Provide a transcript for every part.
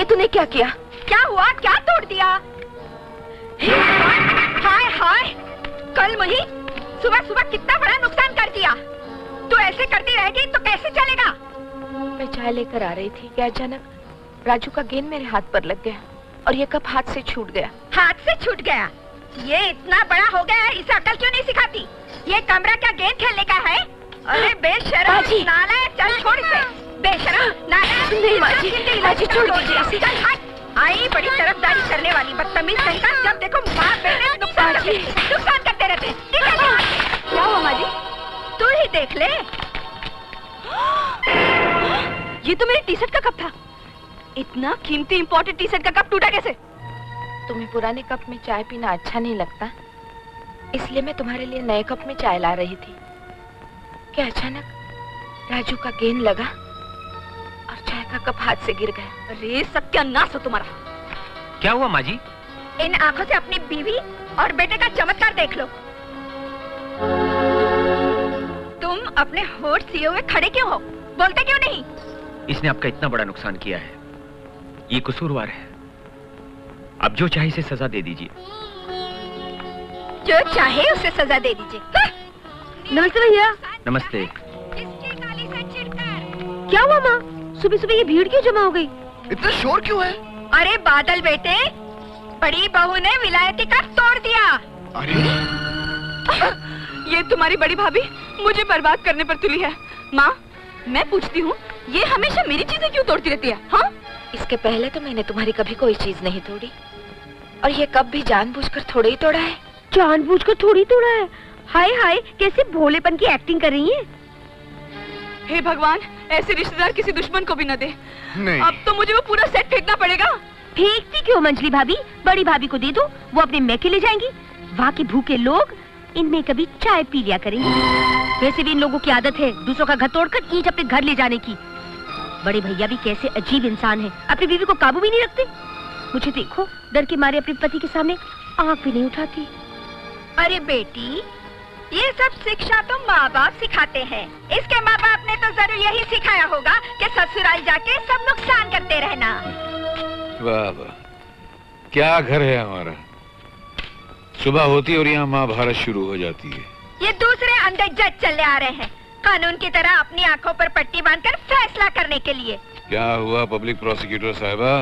तूने क्या किया? क्या हुआ? क्या तोड़ दिया? हाय हाय, कल वही सुबह सुबह कितना बड़ा नुकसान कर दिया। तू ऐसे करती रहेगी तो कैसे चलेगा? मैं चाय लेकर आ रही थी कि अचानक राजू का गेंद मेरे हाथ पर लग गया और ये कप हाथ से छूट गया। हाथ से छूट गया? ये इतना बड़ा हो गया है, इसे अकल क्यों नहीं सिखाती? ये कमरा क्या गेंद खेलने का है? अरे बेशरम, नालायक, चल छोड़ इसे। बेशरम, नालायक। नहीं माँ जी, छोड़ दीजिए इसे। चल हट। आई बड़ी तरफदारी करने वाली बदतमीज लड़का, जब देखो माँ बेटे नुकसान करते रहते। क्या हुआ माँ जी? तू ही देख ले। ये तो मेरी टी शर्ट का कप था। इतना कीमती इंपॉर्टेंट टी शर्ट का कप टूटा कैसे? तुम्हें पुराने कप में चाय पीना अच्छा नहीं लगता, इसलिए मैं तुम्हारे लिए नए कप में चाय ला रही थी कि अचानक राजू का गेंद लगा और चाय का कप हाथ से गिर गया। अरे सत्यानाश हो तुम्हारा। क्या हुआ माँ जी? इन आंखों से अपनी बीवी और बेटे का चमत्कार देख लो। तुम अपने होठ सिए हुए खड़े क्यों हो? बोलते क्यों नहीं? इसने आपका इतना बड़ा नुकसान किया है, ये कसूरवार है। अब जो चाहे इसे सजा दे दीजिए। जो चाहे उसे सजा दे दीजिए। नमस्ते भैया। नमस्ते। क्या हुआ माँ? सुबह सुबह ये भीड़ क्यों जमा हो गई? इतना शोर क्यों है? अरे बादल बेटे, बड़ी बहू ने विलायती कप तोड़ दिया। अरे ये तुम्हारी बड़ी भाभी मुझे बर्बाद करने पर तुली है। माँ, मैं पूछती हूँ, ये हमेशा मेरी चीजें क्यों तोड़ती रहती है? हाँ? इसके पहले तो मैंने तुम्हारी कभी कोई चीज नहीं तोड़ी, और ये कब भी जानबूझकर थोड़े ही तोड़ा है। जानबूझकर थोड़ी तोड़ा है? हाय हाय, कैसे भोलेपन की एक्टिंग कर रही है। हे भगवान, ऐसे रिश्तेदार किसी दुश्मन को भी न दे। नहीं। अब तो मुझे वो पूरा सेट फेंकना पड़ेगा। फेंकती क्यों मंजली भाभी? बड़ी भाभी को दे दो, वो अपने मैके ले जाएंगी। वहाँ के भूखे लोग इनमें कभी चाय पी लिया करेंगे। वैसे भी इन लोगों की आदत है दूसरों का घर तोड़कर ईंट अपने घर ले जाने की। बड़े भैया भी कैसे अजीब इंसान है, अपनी बीवी को काबू भी नहीं रखते। मुझे देखो, डर के मारे अपने पति के सामने आंख भी नहीं उठाती। अरे बेटी, ये सब शिक्षा तो माँ बाप सिखाते हैं। इसके माँ बाप ने तो जरूर यही सिखाया होगा कि ससुराल जाके सब नुकसान करते रहना। वाह वाह, क्या घर है हमारा। सुबह होती और यहाँ महाभारत शुरू हो जाती है। ये दूसरे अंधे जज चले आ रहे हैं कानून की तरह अपनी आंखों पर पट्टी बांधकर फैसला करने के लिए। क्या हुआ पब्लिक प्रोसिक्यूटर साहिबा,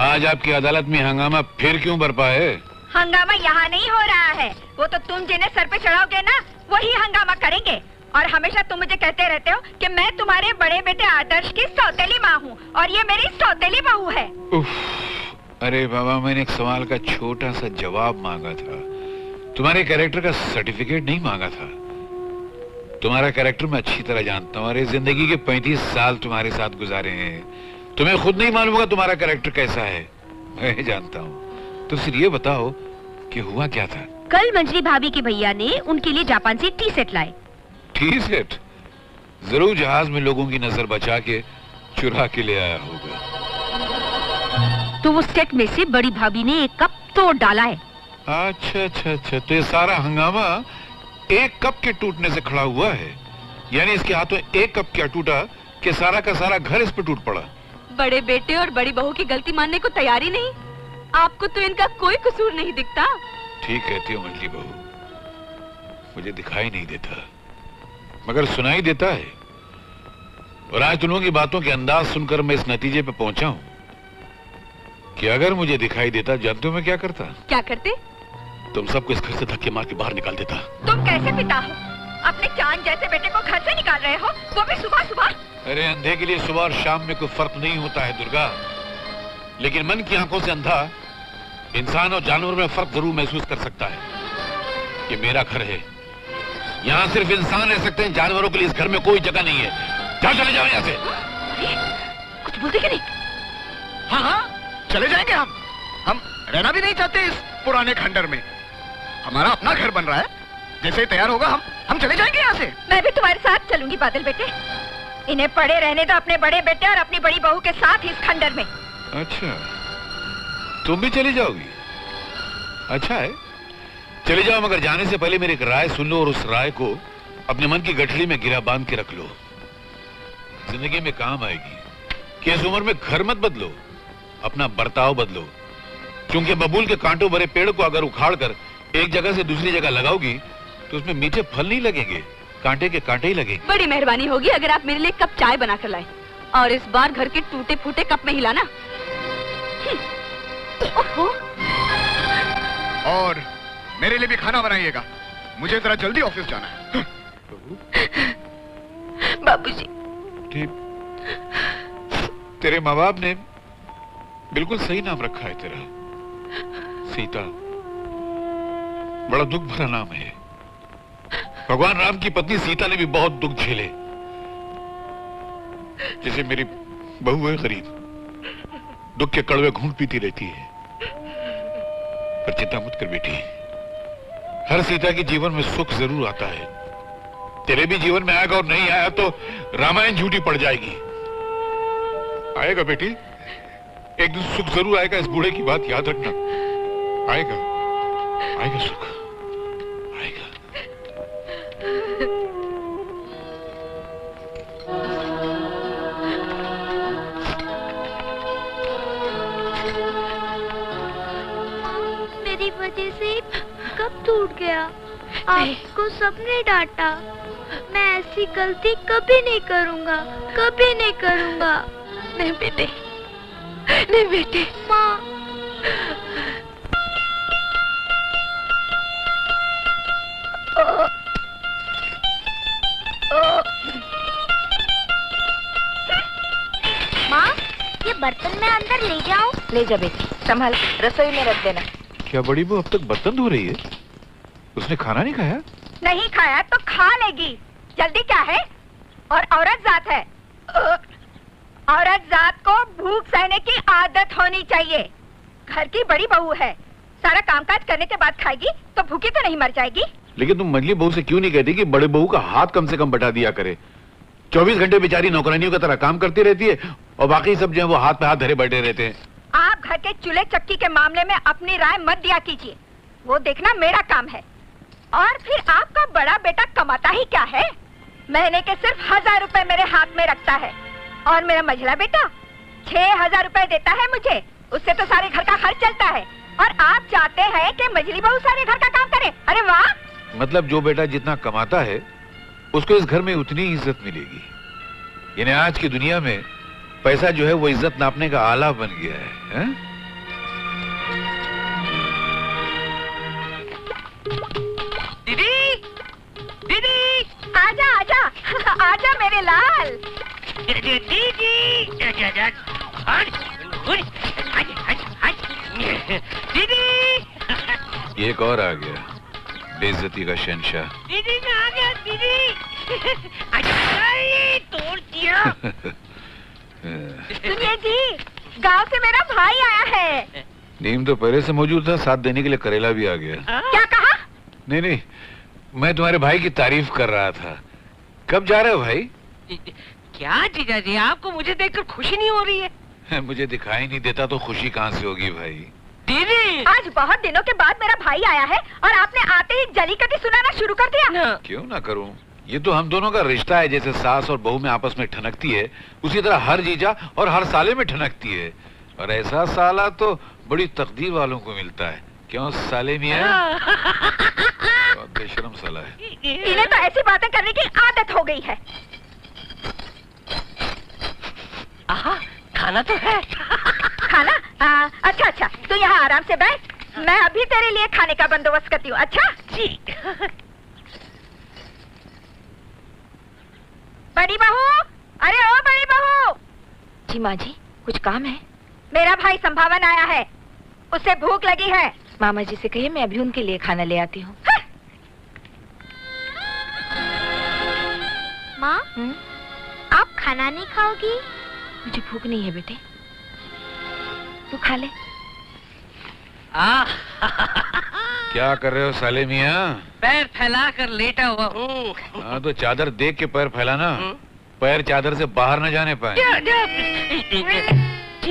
आज आपकी अदालत में हंगामा फिर क्यों बरपा है? हंगामा यहाँ नहीं हो रहा है, वो तो तुम जिन्हें सर पे चढ़ाओगे ना, वही हंगामा करेंगे। और हमेशा तुम मुझे कहते रहते हो कि मैं तुम्हारे बड़े बेटे आदर्श की सौतेली माँ हूँ और ये मेरी सौतेली बहू है। अरे बाबा, मैंने एक सवाल का छोटा सा जवाब मांगा था, तुम्हारे कैरेक्टर का सर्टिफिकेट नहीं मांगा था। तुम्हारा कैरेक्टर मैं अच्छी तरह जानता हूँ, अरे जिंदगी के 35 साल तुम्हारे साथ गुजारे हैं, तुम्हें खुद नहीं मालूम होगा तुम्हारा कैरेक्टर कैसा है, मैं जानता हूँ। तो सिर्फ ये बताओ कि हुआ क्या था? कल मंजरी भाभी के भैया ने उनके लिए जापान से टी सेट लाए। T set? जरूर जहाज में लोगों की नजर बचा के चुरा के ले आया होगा। तो वो सेट में से बड़ी भाभी ने एक कप तोड़ डाला है। अच्छा अच्छा अच्छा, तो ये सारा हंगामा एक कप के टूटने से खड़ा हुआ है, यानी इसके हाथों एक कप क्या टूटा कि सारा का सारा घर इस पर टूट पड़ा। बड़े बेटे और बड़ी बहू की गलती मानने को तैयार ही नहीं। आपको तो इनका कोई कसूर नहीं दिखता। ठीक कहती हो मंजली बहू, मुझे दिखाई नहीं देता मगर सुनाई देता है। और आज तुम लोगों की बातों के अंदाज सुनकर मैं इस नतीजे पे पहुंचा हूं कि अगर मुझे दिखाई देता, जानते हो मैं क्या करता? क्या करते? तुम सबको इस घर से धक्के मार के बाहर निकाल देता। तुम कैसे पिता हो? अपने चांद जैसे बेटे को घर से निकाल रहे हो, वो भी सुबह सुबह। अरे अंधे के लिए सुबह और शाम में कोई फर्क नहीं होता है दुर्गा, लेकिन मन की आंखों से अंधा इंसान और जानवर में फर्क जरूर महसूस कर सकता है। ये मेरा घर है, यहाँ सिर्फ इंसान रह सकते हैं, जानवरों के लिए इस घर में कोई जगह नहीं है। जाओ, चले जाओ यहाँ से। कुछ बोलते कि नहीं? हाँ हाँ, चले जाएंगे हम रहना भी नहीं चाहते इस पुराने खंडर में। हमारा अपना घर बन रहा है, जैसे ही तैयार होगा हम चले जाएंगे यहाँ से। मैं भी तुम्हारे साथ चलूंगी बादल बेटे। इन्हें पड़े रहने दो अपने बड़े बेटे और अपनी बड़ी बहू के साथ इस खंडर में। अच्छा, तुम भी चली जाओगी? अच्छा है, चले जाओ, मगर जाने से पहले मेरी एक राय सुन लो और उस राय को अपने मन की गठरी में गिरा बांध के रख लो। जिंदगी में काम आएगी कि इस उम्र में घर मत बदलो, अपना बर्ताव बदलो, क्योंकि बबूल के कांटों भरे पेड़ को अगर उखाड़ कर एक जगह से दूसरी जगह लगाओगी तो उसमें मीठे फल नहीं लगेंगे, कांटे के कांटे ही लगेंगे। बड़ी मेहरबानी होगी अगर आप मेरे लिए कप चाय बना कर लाए, और इस बार घर के टूटे फूटे कप में हिलाना। और मेरे लिए भी खाना बनाइएगा, मुझे जरा जल्दी ऑफिस जाना है। बाबूजी, तेरे माँ बाप ने बिल्कुल सही नाम रखा है तेरा, सीता। बड़ा दुख भरा नाम है। भगवान राम की पत्नी सीता ने भी बहुत दुख झेले, जैसे मेरी बहू है गरीब, दुख के कड़वे घूंट पीती रहती है। पर चिंता मत कर बेटी, हर सीता के जीवन में सुख जरूर आता है। तेरे भी जीवन में आएगा, और नहीं आया तो रामायण झूठी पड़ जाएगी। आएगा बेटी, एक दिन सुख जरूर आएगा, इस बूढ़े की बात याद रखना। आएगा, आएगा सुख, आएगा। मेरी वजह से कब टूट गया? आपको सबने डांटा। मैं ऐसी गलती कभी नहीं करूंगा, कभी नहीं करूंगा। नहीं बेटे, नहीं बेटे। माँ, माँ, ये बर्तन मैं अंदर ले जाऊं? ले जा बेटी, संभाल, रसोई में रख देना। क्या बड़ी बहू अब तक बर्तन धो रही है? उसने खाना नहीं खाया? नहीं खाया तो खा लेगी, जल्दी क्या है? और औरत जात है, औरत जात को भूख सहने की आदत होनी चाहिए। घर की बड़ी बहू है, सारा कामकाज करने के बाद खाएगी तो भूखी तो नहीं मर जाएगी। लेकिन तुम मंझली बहू से क्यों नहीं कहती कि बड़े बहू का हाथ कम से कम बटा दिया करे? 24 घंटे बेचारी नौकरानियों की तरह काम करती रहती है, और बाकी सब जो है वो हाथ पे हाथ धरे बैठे रहते हैं। आप घर के चूल्हे चक्की के मामले में अपनी राय मत दिया कीजिए, वो देखना मेरा काम है। और फिर आपका बड़ा बेटा कमाता ही क्या है? महीने के सिर्फ 1000 रुपए मेरे हाथ में रखता है, और मेरा मझला बेटा 6000 रुपए देता है मुझे। उससे तो सारे घर का खर्च चलता है, और आप चाहते हैं कि मझली बहू सारे घर का काम करे? अरे वाह! मतलब जो बेटा जितना कमाता है उसको इस घर में उतनी ही इज्जत मिलेगी। यानी आज की दुनिया में पैसा जो है वो इज्जत नापने का आला बन गया है, दीदी, दीदी, आजा आजा आजा मेरे लाल। दीदी, दीदी, एक और आ गया बेइज्जती का शहंशाह। दीदी मैं आ गया दीदी। तोड़ दिया। सुनिए जी, गांव से मेरा भाई आया है। नीम तो पहले से मौजूद था, साथ देने के लिए करेला भी आ गया। क्या कहा? नहीं नहीं, मैं तुम्हारे भाई की तारीफ कर रहा था। कब जा रहे हो भाई? क्या जीजा जी, आपको मुझे देखकर खुशी नहीं हो रही है? मुझे दिखाई नहीं देता तो खुशी कहाँ से होगी भाई? दीदी, आज बहुत दिनों के बाद मेरा भाई आया है, और आपने आते ही जली कटी सुनाना शुरू कर दिया। क्यों ना करूं, ये तो हम दोनों का रिश्ता है। जैसे सास और बहू में आपस में ठनकती है, उसी तरह हर जीजा और हर साले में ठनकती है। और ऐसा साला तो बड़ी तकदीर वालों को मिलता है। क्यों साले मियां? बहुत बेशर्म साला है। इन्हें तो ऐसी बातें करने की आदत हो गई है। आहा, खाना तो है। खाना? अच्छा अच्छा, तू यहाँ आराम से बैठ, मैं अभी तेरे लिए खाने का बंदोबस्त करती हूँ। अच्छा जी। बड़ी बहू, अरे ओ बड़ी बहू। जी माँ जी, कुछ काम है? मेरा भाई संभावन आया है, उसे भूख लगी है। मामा जी से कहिए मैं अभी उनके लिए खाना ले आती हूँ। माँ, आप खाना नहीं खाओगी? मुझे भूख नहीं है बेटे, तू खा ले। क्या कर रहे हो साले मियां? पैर फैला कर लेटा हुआ हूँ। हाँ तो चादर देख के पैर फैलाना, पैर चादर से बाहर न जाने पाए।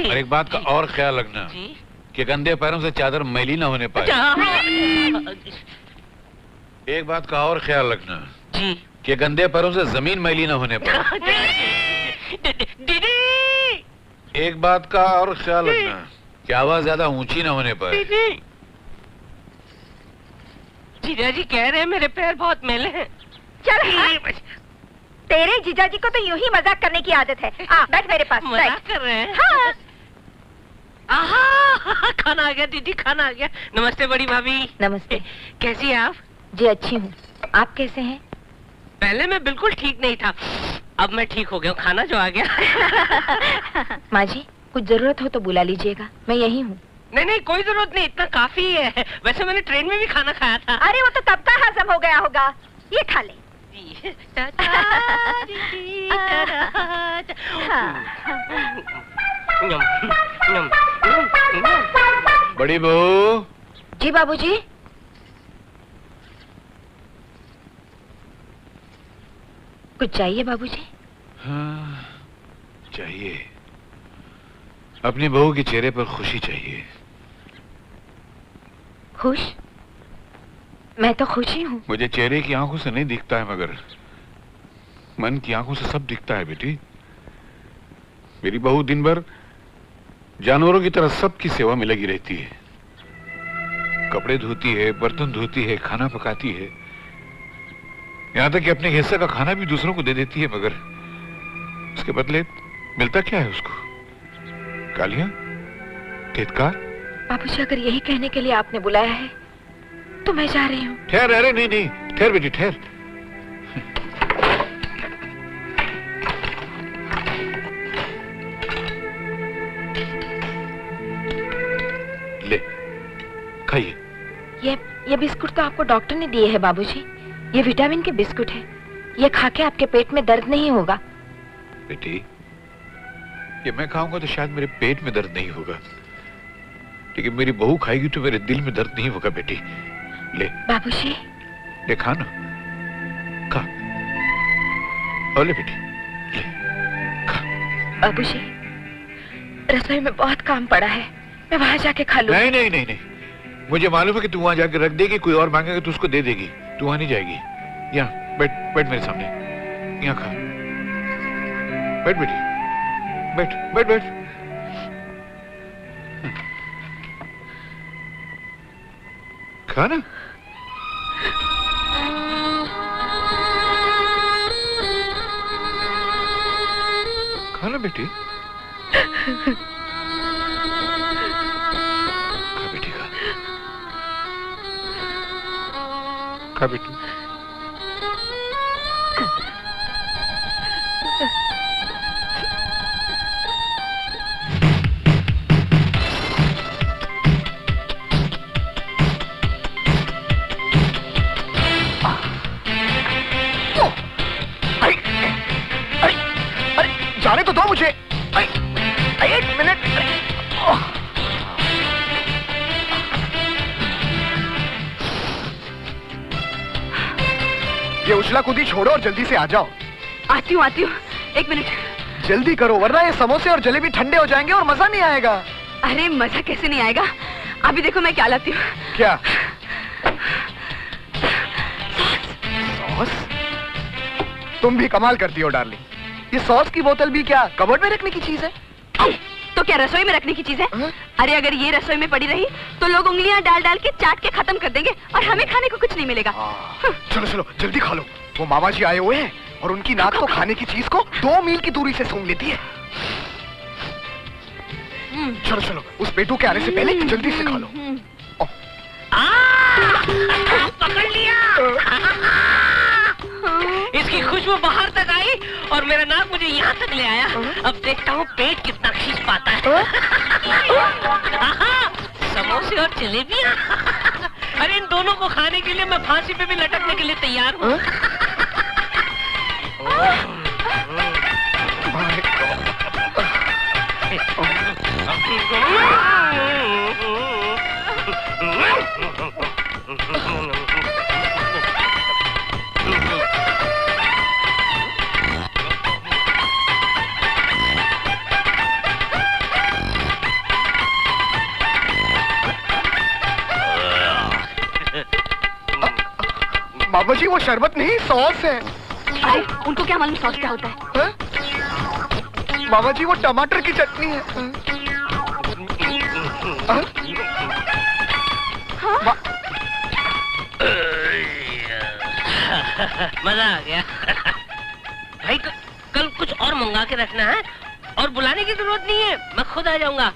और एक बात का और ख्याल रखना कि गंदे पैरों से चादर मैली ना होने पाए। एक बात का और ख्याल रखना कि गंदे पैरों से जमीन मैली ना होने पाए। दीदी, एक बात का और ख्याल रखना कि आवाज ज्यादा ऊंची ना होने पर। जीजा जी कह रहे हैं मेरे पैर बहुत मैले हैं। चल हाँ। तेरे जीजा जी को तो यूं ही मजाक करने की आदत है। बैठ मेरे पास। मजाक कर रहे हैं? हाँ। आहा, खाना आ गया दीदी, खाना आ गया। नमस्ते बड़ी भाभी। नमस्ते। कैसी हैं आप? जी अच्छी हूँ, आप कैसे हैं? पहले मैं बिल्कुल ठीक नहीं था, अब मैं ठीक हो गया हूँ। खाना जो आ गया। माँ जी कुछ जरूरत हो तो बुला लीजिएगा, मैं यही हूँ। नहीं नहीं कोई जरूरत नहीं, इतना काफी है। वैसे मैंने ट्रेन में भी खाना खाया था। अरे वो तो तब का हजम हो गया होगा, ये खा ले। बड़ी बहू। जी बाबूजी। कुछ चाहिए बाबूजी? हाँ चाहिए, अपनी बहू के चेहरे पर खुशी चाहिए। खुश? मैं तो खुशी हूँ। मुझे चेहरे की आंखों से नहीं दिखता है, मगर मन की आंखों से सब दिखता है बेटी। मेरी बहू दिन भर जानवरों की तरह सबकी सेवा में लगी रहती है। कपड़े धोती है, बर्तन धोती है, खाना पकाती है, यहाँ तक कि अपने हिस्से का खाना भी दूसरों को दे देती है, मगर उसके बदले मिलता क्या है उसको? गालियां, धिक्कार। बाबूजी अगर यही कहने के लिए आपने बुलाया है तो मैं जा रही हूँ। ठहर, अरे नहीं नहीं, ठहर बेटी ठहर। ले खाइए। ये बिस्कुट तो आपको डॉक्टर ने दिए हैं बाबूजी, ये विटामिन के बिस्कुट है। ये खा के आपके पेट में दर्द नहीं होगा। बेटी ये मैं खाऊंगा तो शायद मेरे पेट में दर्द नहीं होगा, लेकिन मेरी बहू खाएगी तो मेरे दिल में दर्द नहीं होगा। बेटी ले बाबूजी। ले खा ना, खा। और ले बेटी ले खा। बाबूजी रसोई में बहुत काम पड़ा है, मैं वहां जाके खा लूं। नहीं नहीं नहीं नहीं, मुझे मालूम है कि तू वहां जाके रख देगी, कोई और मांगेगा तो उसको दे देगी। तू वहां नहीं जाएगी। यहाँ बैठ, बैठ मेरे सामने, यहाँ खा। बैठ बेटी, बैठ बैठ बैठ। खा ना। खा ना बेटी, खा बेटी खा, खा बेटी। जाने तो दो मुझे। एक मिनट। ये उछला कूदी छोड़ो और जल्दी से आ जाओ। आती हूँ एक मिनट। जल्दी करो वरना ये समोसे और जलेबी ठंडे हो जाएंगे और मजा नहीं आएगा। अरे मजा कैसे नहीं आएगा, अभी देखो मैं क्या लाती हूँ। क्या? सॉस? तुम भी कमाल करती हो डार्लिंग, ये सॉस की बोतल भी क्या कबर्ड में रखने की चीज है? तो क्या रसोई में रखने की चीज है? अरे अगर ये रसोई में पड़ी रही तो लोग उंगलियां डाल डाल के चाट के खत्म कर देंगे और हमें खाने को कुछ नहीं मिलेगा। चलो चलो जल्दी खा लो, वो मामा जी आए हुए हैं और उनकी नाक तो खाने की चीज को 2 मील की दूरी से सूंघ लेती है। चलो चलो उस पेटू के आने से पहले जल्दी से खा लो। पकड़ लिया। इसकी खुशबू बाहर तक आई और मेरा नाक मुझे यहाँ तक ले आया। अब देखता हूँ पेट कितना खींच पाता है। समोसे और जलेबियाँ। अरे इन दोनों को खाने के लिए मैं फांसी पे भी लटकने के लिए तैयार हूँ। बाबा जी वो शरबत नहीं सॉस है। अरे उनको क्या मालूम सॉस क्या होता है? बाबा जी वो टमाटर की चटनी है। मजा आ गया। भाई कल कुछ और मंगा के रखना है और बुलाने की जरूरत नहीं है, मैं खुद आ जाऊंगा।